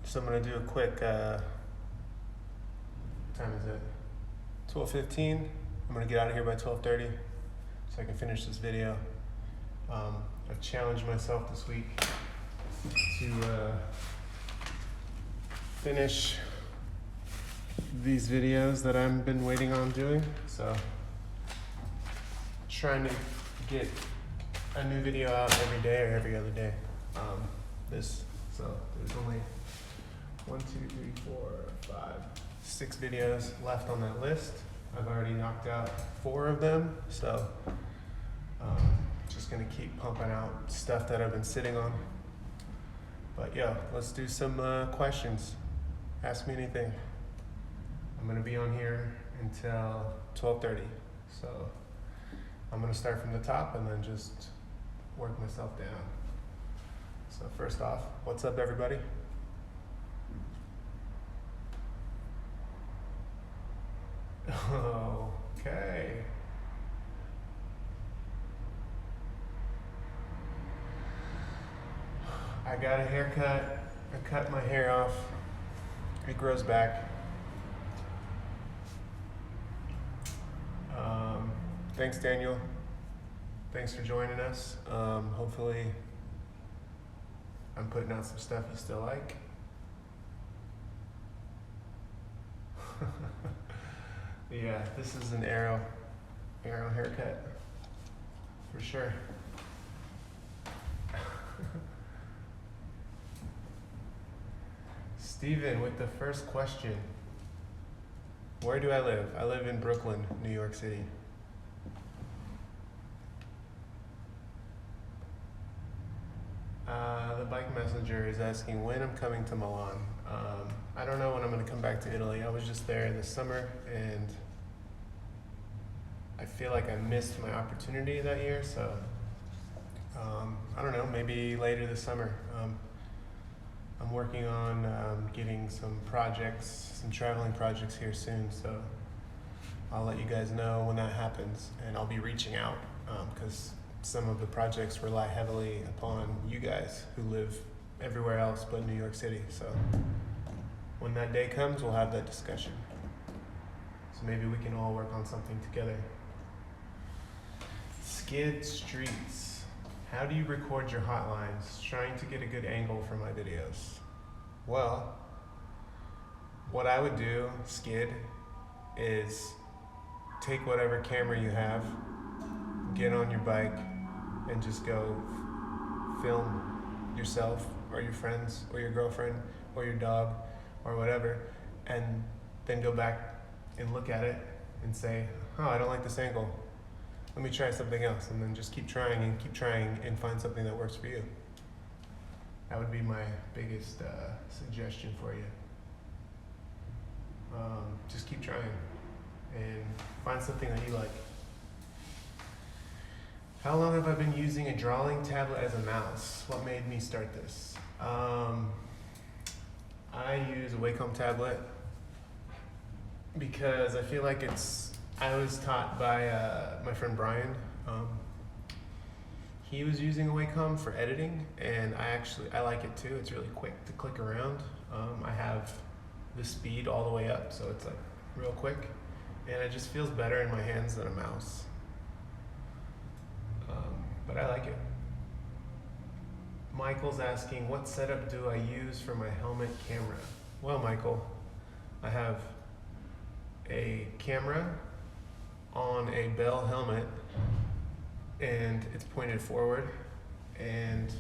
So I'm gonna do a quick, what time is it? 12:15. I'm gonna get out of here by 12:30 so I can finish this video. I've challenged myself this week to finish these videos that I've been waiting on doing. So trying to get a new video out every day or every other day. So there's only 1, 2, 3, 4, 5, 6 videos left on that list. I've already knocked out 4 of them, so just gonna keep pumping out stuff that I've been sitting on. But yeah, let's do some questions. Ask me anything. I'm gonna be on here until 12:30, so I'm gonna start from the top and then just work myself down. So first off, what's up, everybody? Okay. I got a haircut. I cut my hair off. It grows back. Thanks, Daniel. Thanks for joining us. Hopefully I'm putting out some stuff you still like. Yeah, this is an arrow haircut for sure. Steven with the first question. Where do I live? I live in Brooklyn, New York City. The bike messenger is asking when I'm coming to Milan. I don't know when I'm going to come back to Italy. I was just there this summer, and I feel like I missed my opportunity that year, so I don't know, maybe later this summer. I'm working on getting some traveling projects here soon, so I'll let you guys know when that happens, and I'll be reaching out because some of the projects rely heavily upon you guys who live everywhere else but New York City. So when that day comes, we'll have that discussion. So maybe we can all work on something together. Skid Streets. How do you record your hotlines? Trying to get a good angle for my videos. Well, what I would do, Skid, is take whatever camera you have, get on your bike, and just go film yourself or your friends or your girlfriend or your dog or whatever, and then go back and look at it and say, oh, I don't like this angle. Let me try something else, and then just keep trying and find something that works for you. That would be my biggest suggestion for you. Just keep trying and find something that you like. How long have I been using a drawing tablet as a mouse? What made me start this? I use a Wacom tablet because I feel like I was taught by my friend Brian. He was using a Wacom for editing, and I like it too. It's really quick to click around. I have the speed all the way up, so it's like real quick, and it just feels better in my hands than a mouse. But I like it. Michael's asking, what setup do I use for my helmet camera? Well, Michael, I have a camera on a Bell helmet, and it's pointed forward, and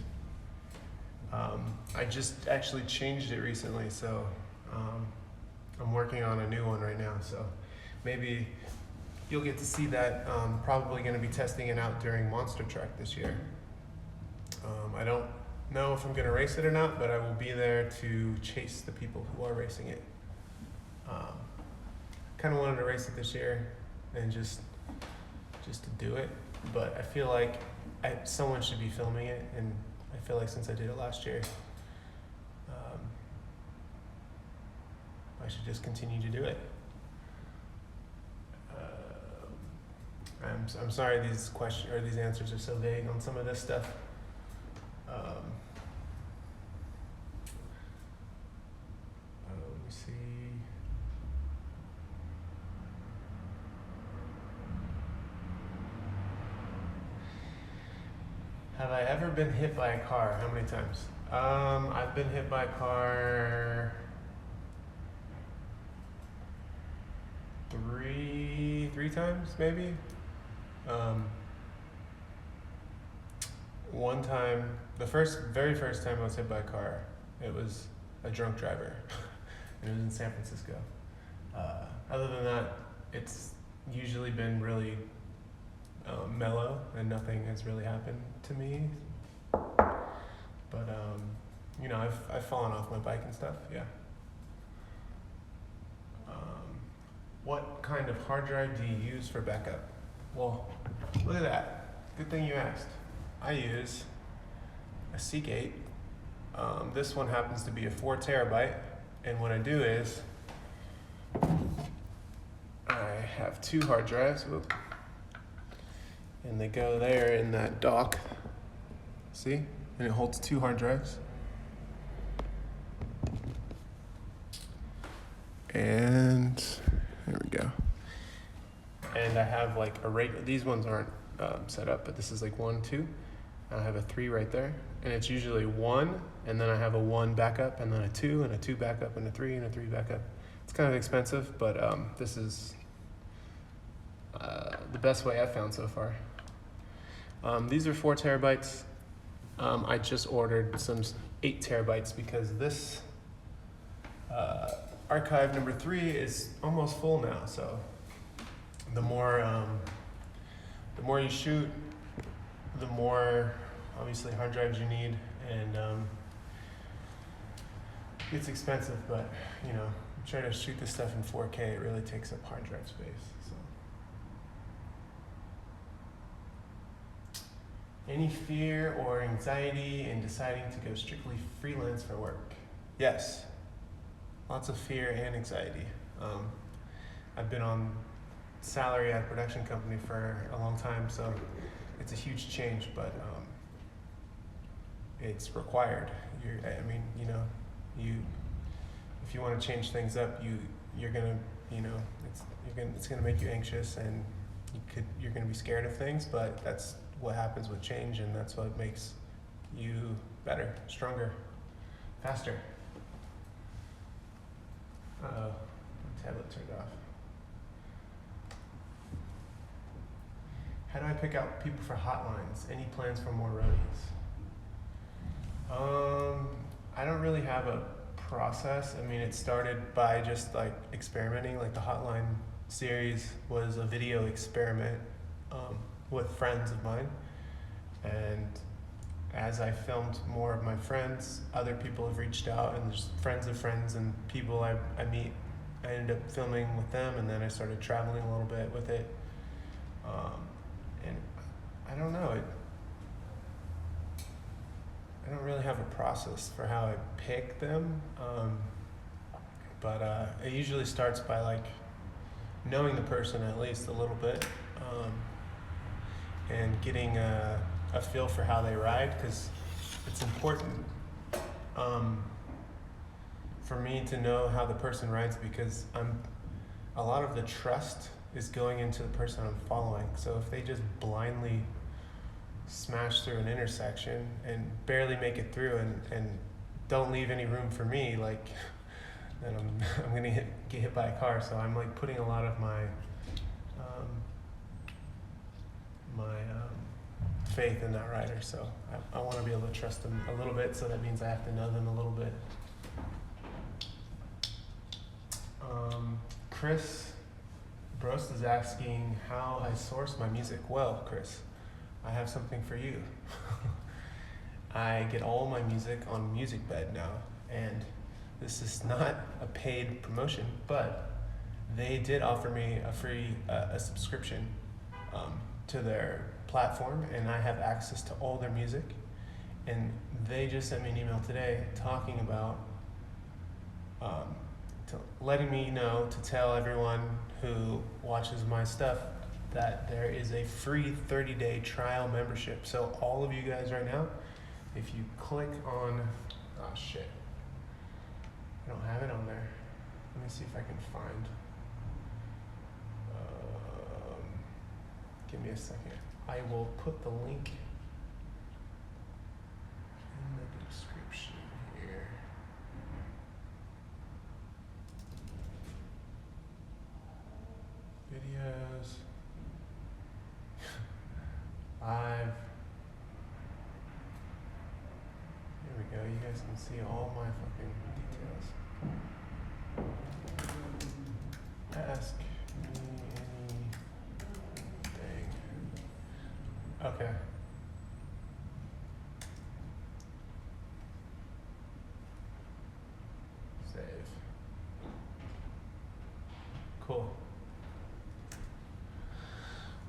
I just actually changed it recently, so I'm working on a new one right now, so maybe you'll get to see that. Probably going to be testing it out during Monster Truck this year. I don't know if I'm going to race it or not, but I will be there to chase the people who are racing it. Kind of wanted to race it this year and just to do it, but I feel like someone should be filming it, and I feel like since I did it last year, I should just continue to do it. I'm sorry these questions or these answers are so vague on some of this stuff. Have I ever been hit by a car? How many times? I've been hit by a car three times maybe. One time, the very first time I was hit by a car, it was a drunk driver, and it was in San Francisco. Other than that, it's usually been really mellow, and nothing has really happened to me. But I've fallen off my bike and stuff. Yeah. What kind of hard drive do you use for backup? Well, look at that. Good thing you asked. I use a Seagate. This one happens to be a 4 terabyte, and what I do is I have 2 hard drives, and they go there in that dock. See? And it holds 2 hard drives. And there we go. And I have like these ones aren't set up, but this is like 1, 2. I have a 3 right there, and it's usually 1, and then I have a 1 backup, and then a 2, and a 2 backup, and a 3, and a 3 backup. It's kind of expensive, but this is the best way I've found so far. These are 4 terabytes. I just ordered some 8 terabytes because this archive number 3 is almost full now. So the more you shoot, the more obviously hard drives you need, and it's expensive, but try to shoot this stuff in 4K. It really takes up hard drive space. So, any fear or anxiety in deciding to go strictly freelance for work? Yes, lots of fear and anxiety. I've been on salary at a production company for a long time, so it's a huge change, but it's required. If you want to change things up, you're gonna, it's gonna make you anxious, and you're gonna be scared of things. But that's what happens with change, and that's what makes you better, stronger, faster. My tablet turned off. How do I pick out people for hotlines? Any plans for more roadies? I don't really have a process. I mean, it started by just like experimenting. Like the hotline series was a video experiment with friends of mine. And as I filmed more of my friends, other people have reached out, and there's friends of friends and people I meet. I ended up filming with them, and then I started traveling a little bit with it. And I don't know, I don't really have a process for how I pick them, but it usually starts by like knowing the person at least a little bit, and getting a feel for how they ride, because it's important for me to know how the person rides, because a lot of the trust is going into the person I'm following. So if they just blindly smash through an intersection and barely make it through, and don't leave any room for me, like, then I'm gonna get hit by a car. So I'm like putting a lot of my faith in that rider. So I want to be able to trust them a little bit. So that means I have to know them a little bit. Chris Brost is asking how I source my music. Well, Chris, I have something for you. I get all my music on MusicBed now, and this is not a paid promotion, but they did offer me a free a subscription to their platform, and I have access to all their music. And they just sent me an email today talking about letting me know to tell everyone who watches my stuff that there is a free 30-day trial membership. So all of you guys right now, if you click on, oh shit, I don't have it on there. Let me see if I can find. Give me a second. I will put the link live. Here we go. You guys can see all my fucking details. Ask me anything. Okay. Save. Cool.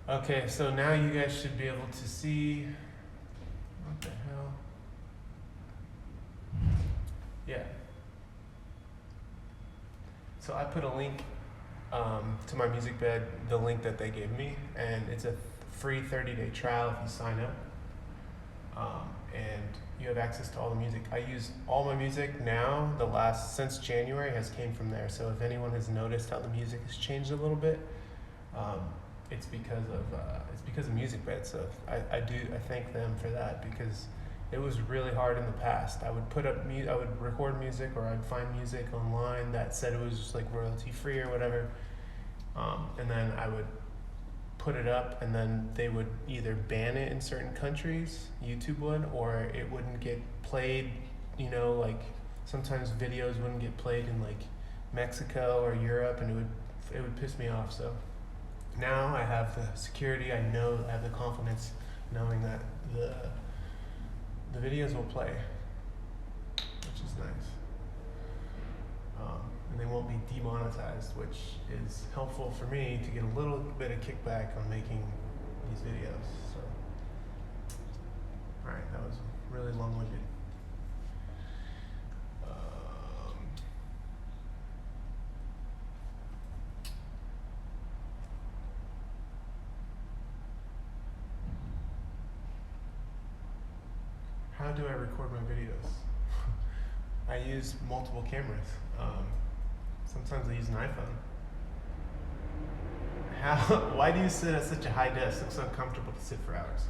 Okay, so now you guys should be able to see. What the hell? Yeah. So I put a link to my music bed, the link that they gave me, and it's a free 30-day trial if you sign up. And you have access to all the music. I use all my music now, since January has came from there. So if anyone has noticed how the music has changed a little bit, it's because of Music Bed. So I thank them for that, because it was really hard in the past. I would I would record music, or I'd find music online that said it was just like royalty free or whatever, and then I would put it up, and then they would either ban it in certain countries, YouTube would, or it wouldn't get played. Like sometimes videos wouldn't get played in like Mexico or Europe, and it would piss me off. So now I have the security. I have the confidence knowing that the videos will play, which is nice. And they won't be demonetized, which is helpful for me to get a little bit of kickback on making these videos. So, all right, that was really long-winded. How do I record my videos? I use multiple cameras. Sometimes I use an iPhone. Why do you sit at such a high desk? It looks uncomfortable to sit for hours.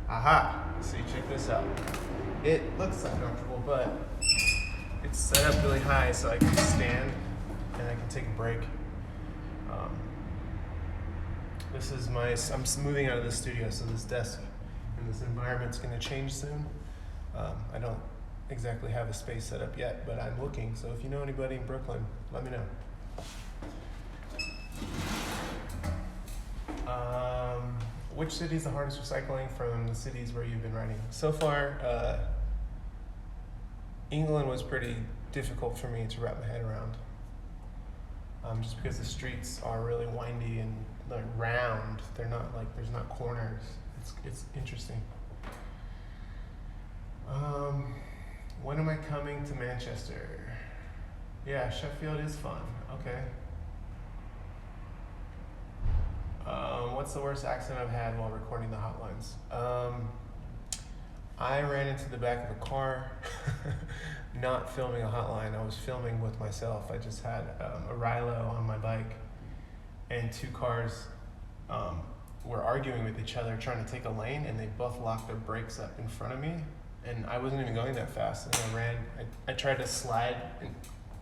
Aha! So you check this out. It looks uncomfortable, but it's set up really high so I can stand and I can take a break. This is I'm moving out of the studio, so this desk and this environment's gonna change soon. I don't exactly have a space set up yet, but I'm looking. So if you know anybody in Brooklyn, let me know. Which city is the hardest recycling from the cities where you've been writing? So far, England was pretty difficult for me to wrap my head around. Just because the streets are really windy and they're round. They're not like, there's not corners. It's interesting. When am I coming to Manchester? Yeah, Sheffield is fun. Okay. What's the worst accident I've had while recording the hotlines? I ran into the back of a car, not filming a hotline. I was filming with myself. I just had a Rilo on my bike, and two cars were arguing with each other, trying to take a lane, and they both locked their brakes up in front of me. And I wasn't even going that fast, and I tried to slide and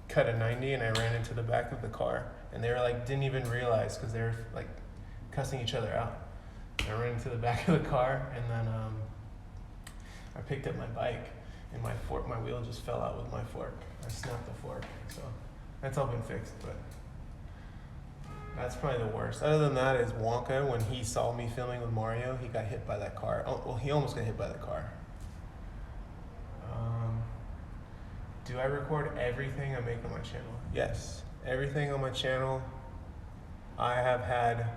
cut a 90, and I ran into the back of the car, and they were like, didn't even realize, because they were like cussing each other out. And I ran into the back of the car, and then I picked up my bike, and my wheel just fell out with my fork. I snapped the fork, so that's all been fixed, but that's probably the worst. Other than that is Wonka. When he saw me filming with Mario, he got hit by that car. Oh, well, he almost got hit by the car. Do I record everything I make on my channel? Yes, everything on my channel. I have had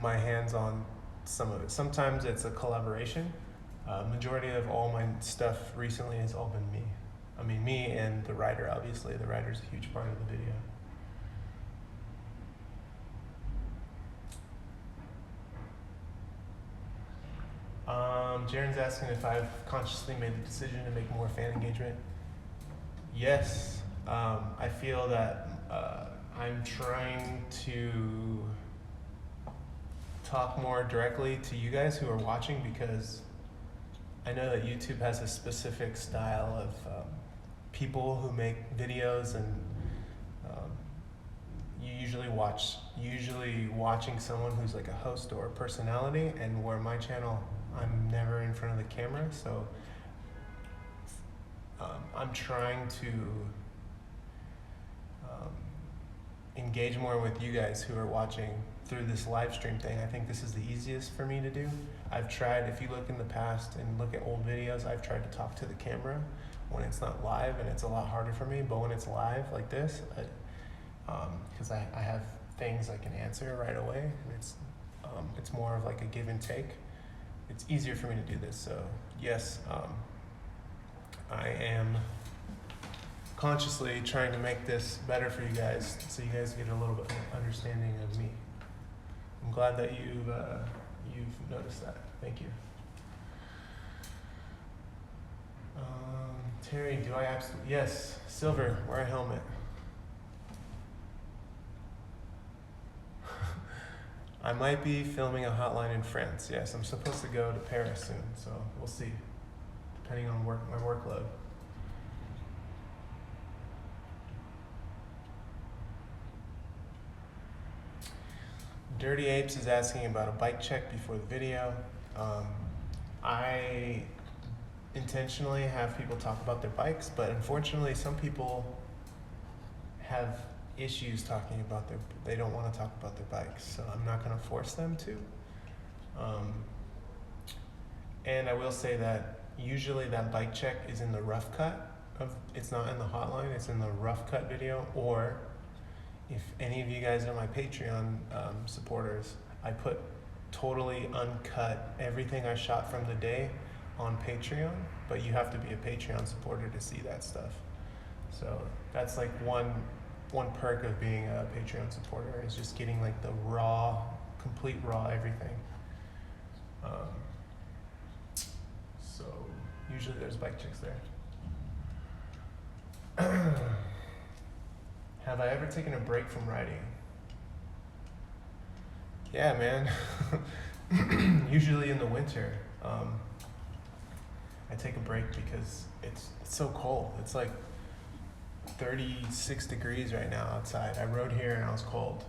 my hands on some of it. Sometimes it's a collaboration. Majority of all my stuff recently has all been me. I mean, me and the writer, obviously. The writer's a huge part of the video. Jaren's asking if I've consciously made the decision to make more fan engagement. Yes, I feel that I'm trying to talk more directly to you guys who are watching, because I know that YouTube has a specific style of people who make videos, and usually watching someone who's like a host or a personality, and where my channel, I'm never in front of the camera, so I'm trying to engage more with you guys who are watching through this live stream thing. I think this is the easiest for me to do. I've tried, if you look in the past and look at old videos, I've tried to talk to the camera when it's not live, and it's a lot harder for me. But when it's live like this, because I have things I can answer right away, and it's more of like a give and take. It's easier for me to do this. So yes, I am consciously trying to make this better for you guys, so you guys get a little bit more understanding of me. I'm glad that you've noticed that. Thank you. Terry, do I absolutely? Yes. Silver, wear a helmet. I might be filming a hotline in France. Yes, I'm supposed to go to Paris soon, so we'll see, depending on my workload. Dirty Apes is asking about a bike check before the video. I intentionally have people talk about their bikes, but unfortunately some people have issues talking about they don't want to talk about their bikes, so I'm not going to force them to. And I will say that usually that bike check is in the rough cut it's not in the hotline, it's in the rough cut video, or if any of you guys are my Patreon supporters, I put totally uncut everything I shot from the day on Patreon, but you have to be a Patreon supporter to see that stuff. So that's like one perk of being a Patreon supporter, is just getting like the complete raw everything. So usually there's bike checks there. Have I ever taken a break from writing? Yeah, man. Usually in the winter, I take a break because it's so cold. It's like 36 degrees right now outside. I rode here and I was cold.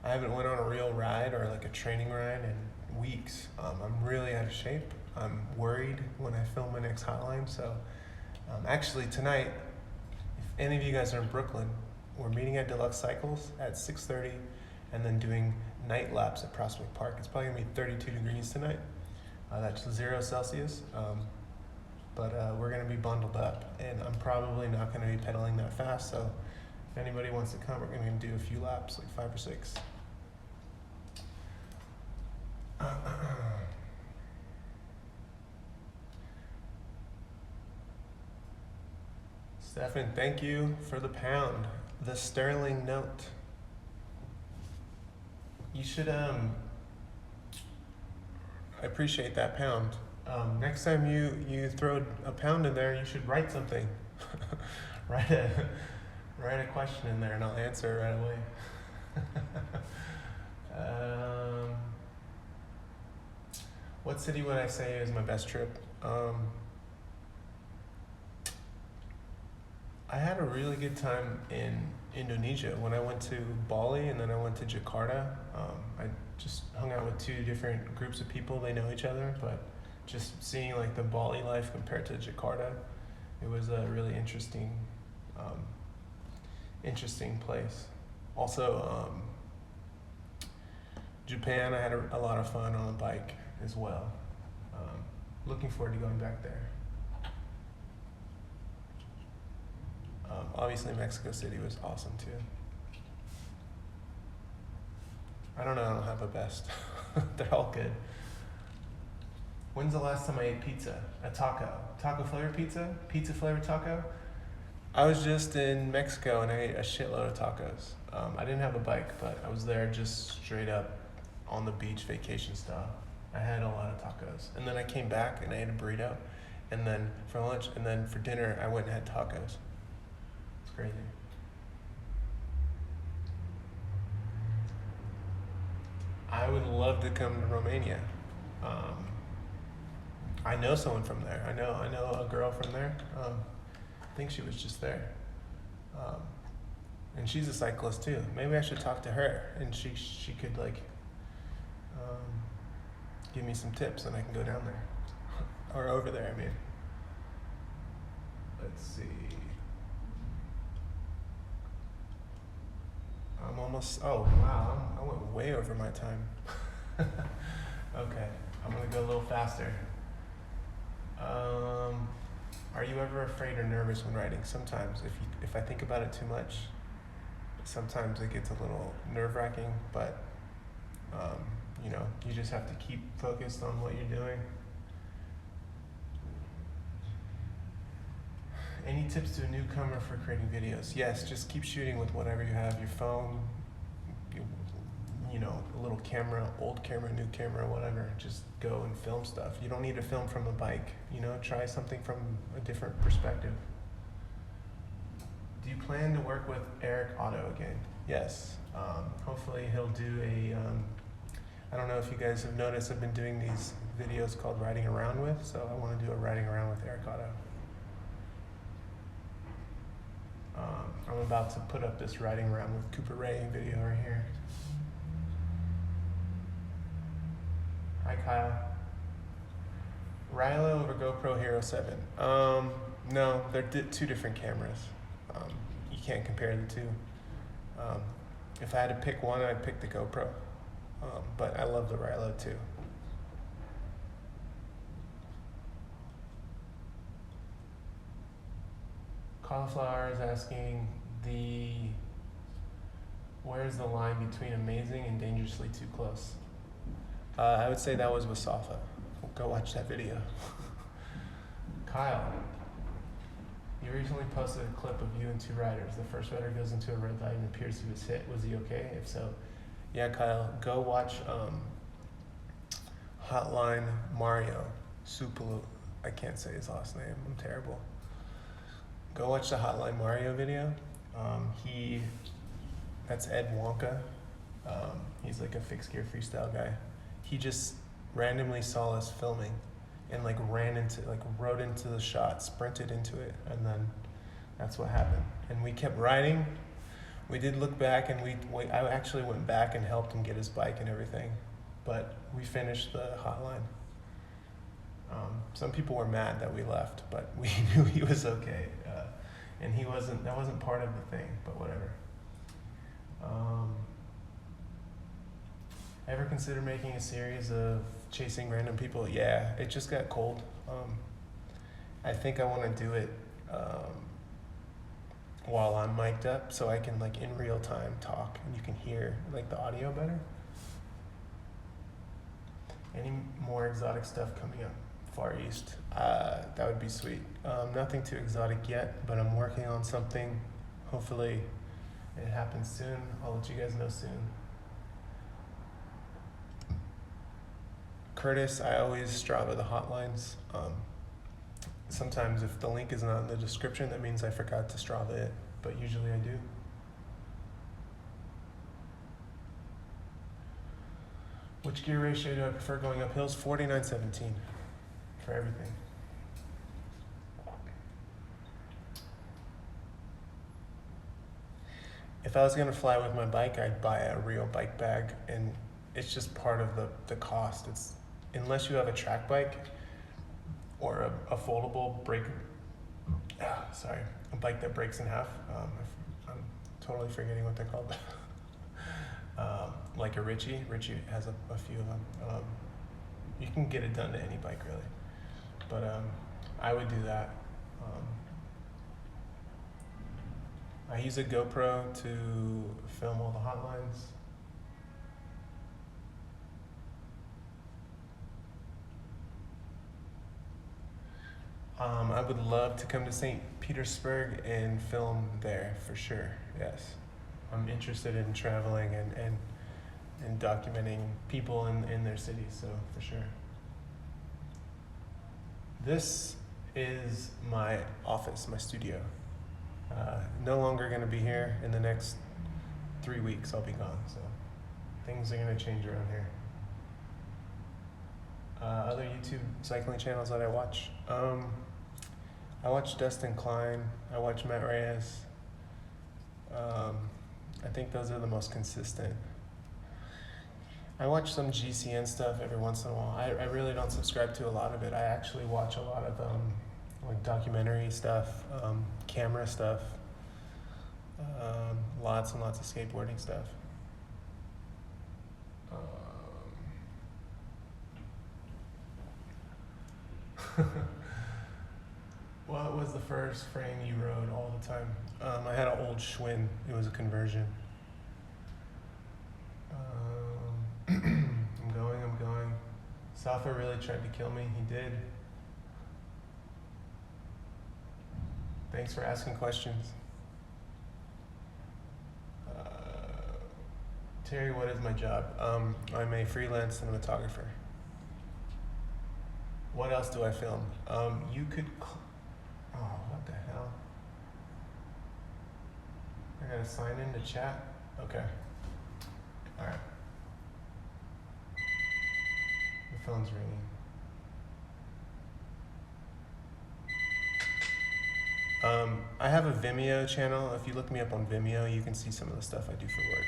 I haven't went on a real ride or like a training ride in weeks. I'm really out of shape. I'm worried when I film my next hotline. So actually tonight, if any of you guys are in Brooklyn, we're meeting at Deluxe Cycles at 6:30 and then doing night laps at Prospect Park. It's probably gonna be 32 degrees tonight. That's 0 Celsius. But we're gonna be bundled up, and I'm probably not gonna be pedaling that fast, so if anybody wants to come, we're gonna do a few laps, like 5 or 6. Stefan, thank you for the pound. The sterling note. You should, I appreciate that pound. Next time you throw a pound in there, you should write something. write a question in there and I'll answer it right away. What city would I say is my best trip? I had a really good time in Indonesia when I went to Bali and then I went to Jakarta. I just hung out with 2 different groups of people. They know each other, but just seeing like the Bali life compared to Jakarta, it was a really interesting place. Also, Japan, I had a lot of fun on a bike as well. Looking forward to going back there. Obviously Mexico City was awesome too. I don't know, I don't have a best. They're all good. When's the last time I ate pizza? A taco? Taco flavored pizza? Pizza flavored taco? I was just in Mexico and I ate a shitload of tacos. I didn't have a bike, but I was there just straight up on the beach vacation style. I had a lot of tacos. And then I came back and I ate a burrito. And then for lunch, and then for dinner, I went and had tacos. It's crazy. I would love to come to Romania. I know someone from there. I know a girl from there. I think she was just there. And she's a cyclist too. Maybe I should talk to her, and she could like give me some tips, and I can go down there or over there. I mean, let's see. I'm almost. Oh wow! I went way over my time. Okay, I'm gonna go a little faster. Are you ever afraid or nervous when writing? Sometimes, if I think about it too much, sometimes it gets a little nerve-wracking. But you know, you just have to keep focused on what you're doing. Any tips to a newcomer for creating videos? Yes, just keep shooting with whatever you have, your phone, you know, a little camera, old camera, new camera, whatever. Just go and film stuff. You don't need to film from a bike, you know, try something from a different perspective. Do you plan to work with Eric Otto again? Yes, hopefully he'll do a, I don't know if you guys have noticed, I've been doing these videos called Riding Around With, so I want to do a Riding Around with Eric Otto. I'm about to put up this Riding Around with Cooper Ray video right here. Hi Kyle. Rilo over GoPro Hero 7. No, they're two different cameras. You can't compare the two. If I had to pick one, I'd pick the GoPro. But I love the Rilo too. Cauliflower is asking where's the line between amazing and dangerously too close? I would say that was Wasafa. Go watch that video. Kyle, you recently posted a clip of you and two riders. The first rider goes into a red light and appears he was hit. Was he okay? If so, yeah, Kyle, go watch Hotline Mario Supulu. I can't say his last name. I'm terrible. Go watch the Hotline Mario video. That's Ed Wonka. He's like a fixed gear freestyle guy. He just randomly saw us filming and like rode into the shot, sprinted into it, and then that's what happened. And we kept riding. We did look back, and I actually went back and helped him get his bike and everything, but we finished the hotline. Some people were mad that we left, but we knew he was okay, and that wasn't part of the thing, but whatever. Ever consider making a series of chasing random people? Yeah, it just got cold. I think I want to do it while I'm mic'd up, so I can like in real time talk and you can hear like the audio better. Any more exotic stuff coming up? Far East, that would be sweet. Nothing too exotic yet, but I'm working on something. Hopefully it happens soon. I'll let you guys know soon. Curtis, I always Strava the hotlines. Sometimes if the link is not in the description, that means I forgot to Strava it, but usually I do. Which gear ratio do I prefer going up hills? 49-17 for everything. If I was gonna fly with my bike, I'd buy a real bike bag, and it's just part of the cost. Unless you have a track bike or a foldable a bike that breaks in half. I'm totally forgetting what they're called. Like a Ritchie has a few of them. You can get it done to any bike really, but I would do that. I use a GoPro to film all the hotlines. I would love to come to St. Petersburg and film there for sure, yes. I'm interested in traveling and documenting people in their cities, so for sure. This is my office, my studio. No longer gonna be here. In the next 3 weeks, I'll be gone, so things are gonna change around here. Other YouTube cycling channels that I watch. I watch Dustin Klein, I watch Matt Reyes. I think those are the most consistent. I watch some GCN stuff every once in a while. I really don't subscribe to a lot of it. I actually watch a lot of like documentary stuff, camera stuff, lots and lots of skateboarding stuff. What was the first frame you rode all the time? I had an old Schwinn. It was a conversion. I'm going. Safa really tried to kill me. He did. Thanks for asking questions. Terry, what is my job? I'm a freelance cinematographer. What else do I film? You could... Oh, what the hell? I gotta sign in to chat? Okay. Alright. The phone's ringing. I have a Vimeo channel. If you look me up on Vimeo, you can see some of the stuff I do for work.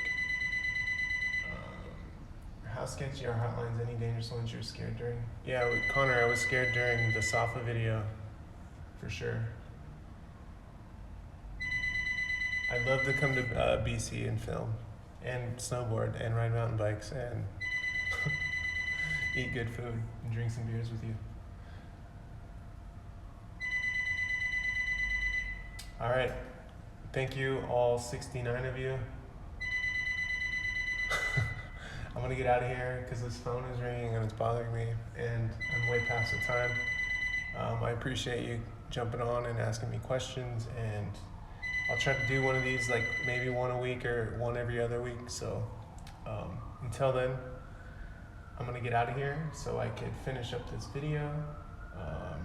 How sketchy are hotlines? Any dangerous ones you're scared during? Yeah, with Connor, I was scared during the Safa video, for sure. I'd love to come to BC and film, and snowboard, and ride mountain bikes, and eat good food, and drink some beers with you. All right, thank you, all 69 of you. I'm gonna get out of here because this phone is ringing and it's bothering me, and I'm way past the time. I appreciate you jumping on and asking me questions, and I'll try to do one of these like maybe one a week or one every other week. So until then, I'm gonna get out of here so I could finish up this video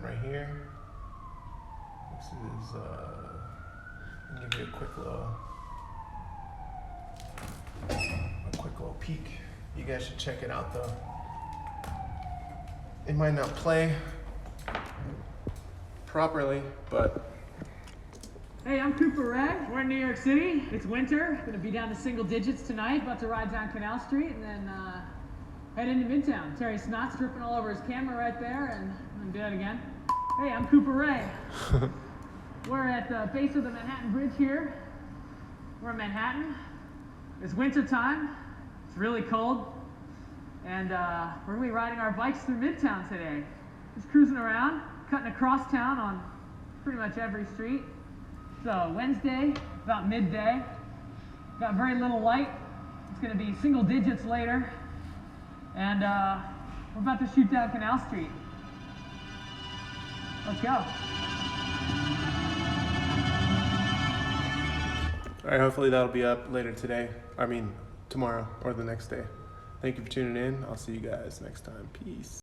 right here. This is, I'll give you a quick little peek. You guys should check it out though. It might not play properly, but... Hey, I'm Cooper Ray. We're in New York City. It's winter. Gonna be down to single digits tonight. About to ride down Canal Street and then head into Midtown. Terry Snott's dripping all over his camera right there, and I'm gonna do that again. Hey, I'm Cooper Ray. We're at the base of the Manhattan Bridge here. We're in Manhattan. It's winter time. It's really cold. And we're gonna be riding our bikes through Midtown today. Just cruising around, cutting across town on pretty much every street. So Wednesday, about midday. Got very little light. It's gonna be single digits later. And we're about to shoot down Canal Street. Let's go. All right, hopefully that'll be up later today. I mean, tomorrow or the next day. Thank you for tuning in. I'll see you guys next time. Peace.